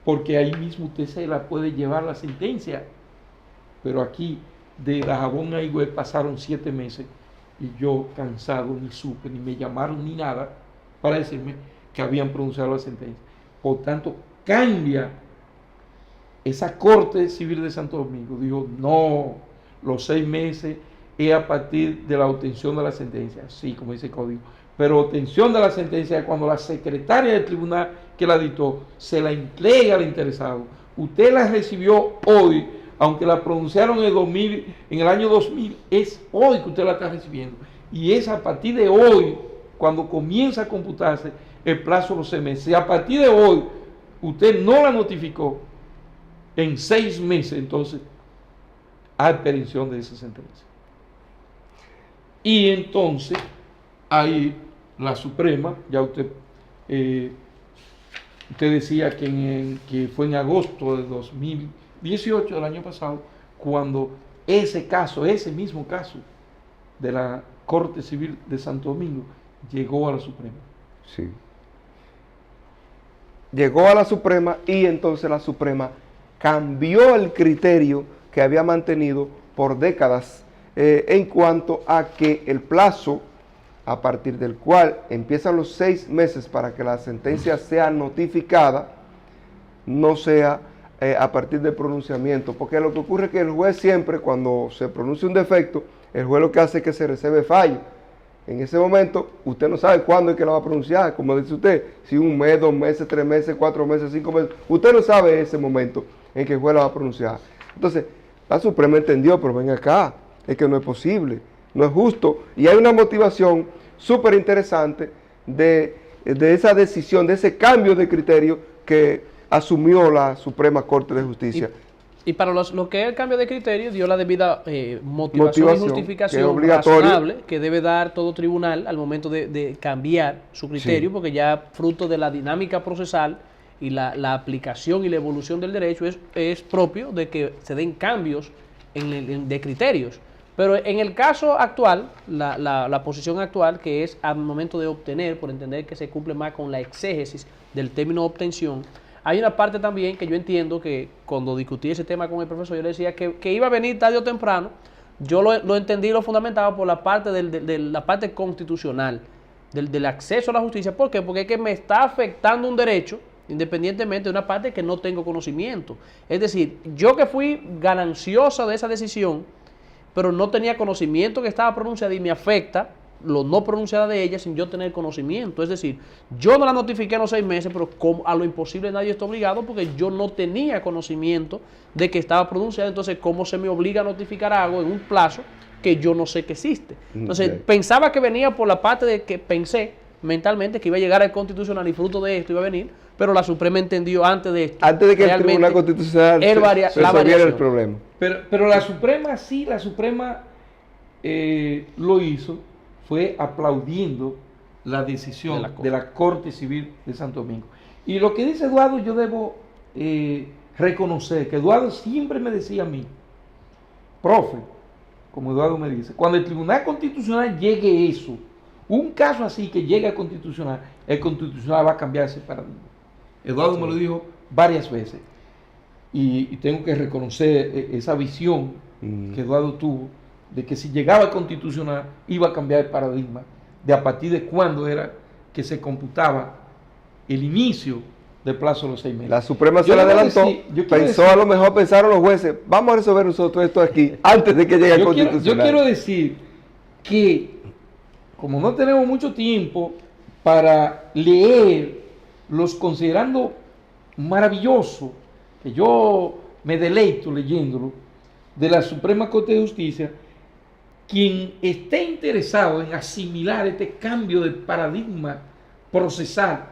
porque ahí mismo usted se la puede llevar la sentencia. Pero aquí, de Dajabón a Higüey pasaron 7 meses y yo cansado, ni supe, ni me llamaron ni nada para decirme que habían pronunciado la sentencia. Por tanto, cambia esa Corte Civil de Santo Domingo. Dijo, no, los 6 meses es a partir de la obtención de la sentencia. Sí, como dice el código. Pero obtención de la sentencia es cuando la secretaria del tribunal que la dictó se la entrega al interesado. Usted la recibió hoy, aunque la pronunciaron en el año 2000, es hoy que usted la está recibiendo. Y es a partir de hoy cuando comienza a computarse el plazo de los 6 meses. Si a partir de hoy usted no la notificó, en 6 meses entonces hay expedición de esa sentencia. Y entonces ahí la Suprema, ya usted decía que fue en agosto de 2018, del año pasado, cuando ese mismo caso de la Corte Civil de Santo Domingo llegó a la Suprema. Sí. Llegó a la Suprema y entonces la Suprema cambió el criterio que había mantenido por décadas en cuanto a que el plazo a partir del cual empiezan los 6 meses para que la sentencia sea notificada, no sea a partir del pronunciamiento, porque lo que ocurre es que el juez siempre, cuando se pronuncia un defecto, el juez lo que hace es que se reserve fallo. En ese momento, usted no sabe cuándo es que lo va a pronunciar, como dice usted, si 1 mes, 2 meses, 3 meses, 4 meses, 5 meses, usted no sabe ese momento en que el juez lo va a pronunciar. Entonces, la Suprema entendió, pero ven acá, es que no es posible, no es justo, y hay una motivación súper interesante de esa decisión, de ese cambio de criterio que asumió la Suprema Corte de Justicia. Y para lo que es el cambio de criterio, dio la debida motivación y justificación que razonable que debe dar todo tribunal al momento de cambiar su criterio, sí, porque ya fruto de la dinámica procesal y la aplicación y la evolución del derecho es propio de que se den cambios de criterios. Pero en el caso actual, la posición actual, que es al momento de obtener, por entender que se cumple más con la exégesis del término obtención, hay una parte también que yo entiendo que cuando discutí ese tema con el profesor, yo le decía que iba a venir tarde o temprano. Yo lo entendí y lo fundamentaba por la parte de la parte constitucional, del acceso a la justicia. ¿Por qué? Porque es que me está afectando un derecho, independientemente de una parte que no tengo conocimiento. Es decir, yo que fui gananciosa de esa decisión, pero no tenía conocimiento que estaba pronunciada y me afecta lo no pronunciada de ella sin yo tener conocimiento. Es decir, yo no la notifiqué en los 6 meses, pero a lo imposible nadie está obligado porque yo no tenía conocimiento de que estaba pronunciada. Entonces, ¿cómo se me obliga a notificar algo en un plazo que yo no sé que existe? Entonces, pensaba que venía por la parte de que pensé mentalmente que iba a llegar al Constitucional y fruto de esto iba a venir, pero la Suprema entendió antes de esto. Antes de que el Tribunal Constitucional resolviera el problema. Pero la Suprema sí, lo hizo, fue aplaudiendo la decisión de la Corte Civil de Santo Domingo. Y lo que dice Eduardo, yo debo reconocer que Eduardo siempre me decía a mí, profe, como Eduardo me dice, cuando el Tribunal Constitucional llegue eso, un caso así que llegue al Constitucional, el Constitucional va a cambiar ese paradigma. Eduardo me lo dijo varias veces. Y tengo que reconocer esa visión que Eduardo tuvo de que si llegaba al Constitucional iba a cambiar el paradigma de a partir de cuándo era que se computaba el inicio del plazo de los 6 meses. La Suprema se la adelantó, a lo mejor pensaron los jueces, vamos a resolver nosotros esto aquí antes de que llegue al Constitucional. Yo quiero decir que como no tenemos mucho tiempo para leer los considerando maravilloso, que yo me deleito leyéndolo, de la Suprema Corte de Justicia, quien esté interesado en asimilar este cambio de paradigma procesal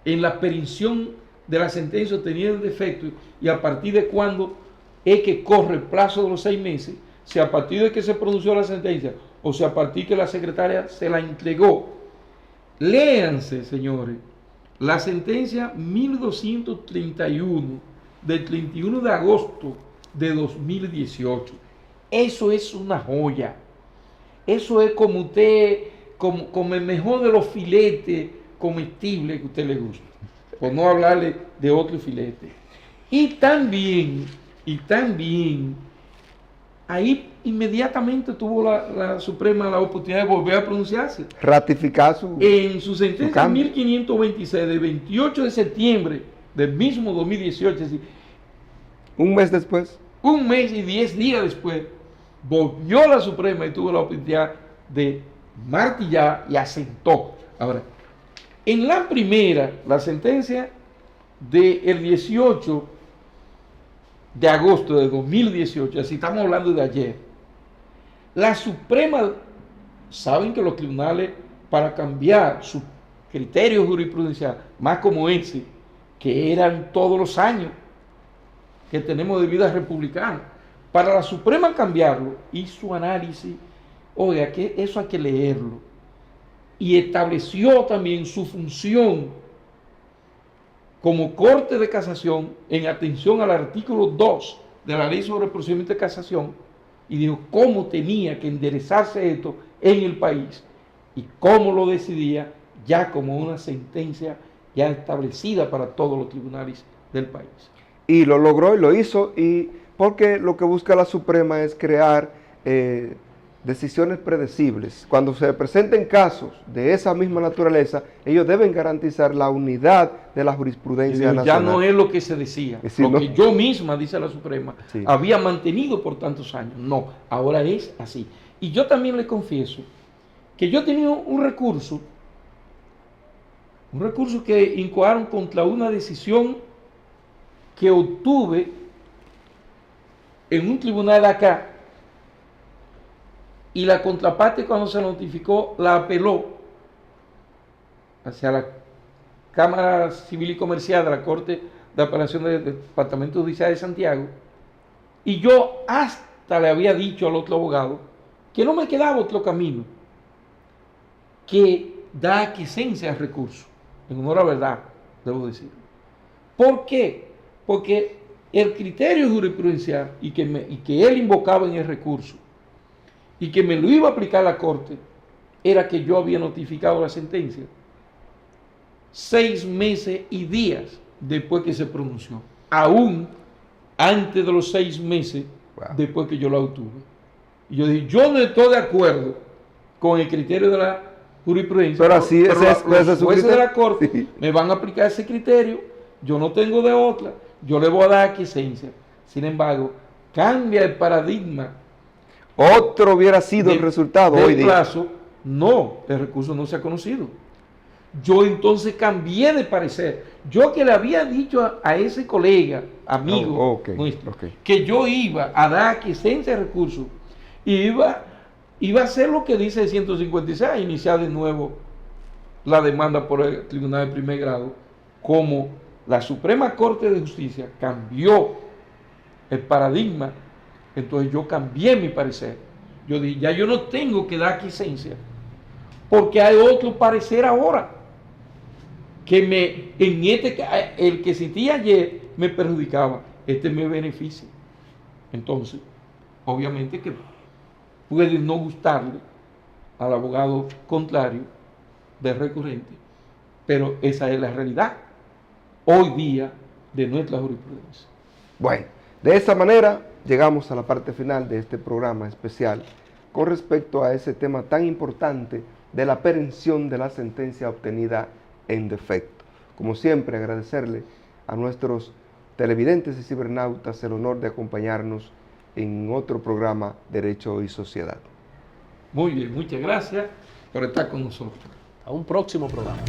en la expedición de la sentencia obtenida en defecto y a partir de cuándo es que corre el plazo de los 6 meses, si a partir de que se pronunció la sentencia o si a partir que la secretaria se la entregó. Léanse, señores, la sentencia 1231 del 31 de agosto de 2018. Eso es una joya. Eso es como usted, como el mejor de los filetes comestibles que a usted le gusta, por no hablarle de otro filete. Y también, ahí inmediatamente tuvo la Suprema la oportunidad de volver a pronunciarse. Ratificar en su sentencia 1526 de 28 de septiembre del mismo 2018, es decir, un mes después. Un mes y 10 días después, volvió la Suprema y tuvo la oportunidad de martillar y asentó. Ahora, en la primera, la sentencia del 18 de agosto de 2018, así estamos hablando de ayer, la Suprema, saben que los tribunales, para cambiar su criterio jurisprudencial, más como ese, que eran todos los años que tenemos de vida republicana, para la Suprema cambiarlo, hizo análisis, oiga, que eso hay que leerlo, y estableció también su función como Corte de Casación en atención al artículo 2 de la Ley sobre el Procedimiento de Casación, y dijo cómo tenía que enderezarse esto en el país y cómo lo decidía ya como una sentencia ya establecida para todos los tribunales del país. Y lo logró y lo hizo, y porque lo que busca la Suprema es crear decisiones predecibles. Cuando se presenten casos de esa misma naturaleza, ellos deben garantizar la unidad de la jurisprudencia nacional. Ya no es lo que se decía, lo que yo misma, dice la Suprema, había mantenido por tantos años. No, ahora es así. Y yo también le confieso que yo tenía un recurso que incoaron contra una decisión que obtuve en un tribunal de acá, y la contraparte, cuando se notificó, la apeló hacia la Cámara Civil y Comercial de la Corte de Apelación del Departamento Judicial de Santiago, y yo hasta le había dicho al otro abogado que no me quedaba otro camino que dar aquiescencia al recurso, en honor a verdad, debo decir. ¿Por qué? Porque el criterio jurisprudencial y que él invocaba en el recurso y que me lo iba a aplicar la Corte era que yo había notificado la sentencia 6 meses y días después que se pronunció, aún antes de los 6 meses después que yo la obtuve. Y yo dije, yo no estoy de acuerdo con el criterio de la jurisprudencia, pero así pero los jueces de la Corte me van a aplicar ese criterio, yo no tengo de otra, yo le voy a dar aquiescencia. Sin embargo, cambia el paradigma. Otro hubiera sido el resultado hoy día. Plazo, no, el recurso no se ha conocido. Yo entonces cambié de parecer. Yo que le había dicho a ese colega, amigo nuestro, que yo iba a dar aquiescencia al recurso, y iba a hacer lo que dice el 156, iniciar de nuevo la demanda por el Tribunal de Primer Grado, como la Suprema Corte de Justicia cambió el paradigma. Entonces yo cambié mi parecer. Yo dije, ya yo no tengo que dar aquiescencia, porque hay otro parecer ahora, que el que sentí ayer me perjudicaba, este me beneficia. Entonces, obviamente que puede no gustarle al abogado contrario del recurrente, pero esa es la realidad hoy día de nuestra jurisprudencia. Bueno, de esta manera llegamos a la parte final de este programa especial con respecto a ese tema tan importante de la perención de la sentencia obtenida en defecto. Como siempre, agradecerle a nuestros televidentes y cibernautas el honor de acompañarnos en otro programa Derecho y Sociedad. Muy bien, muchas gracias por estar con nosotros. A un próximo programa.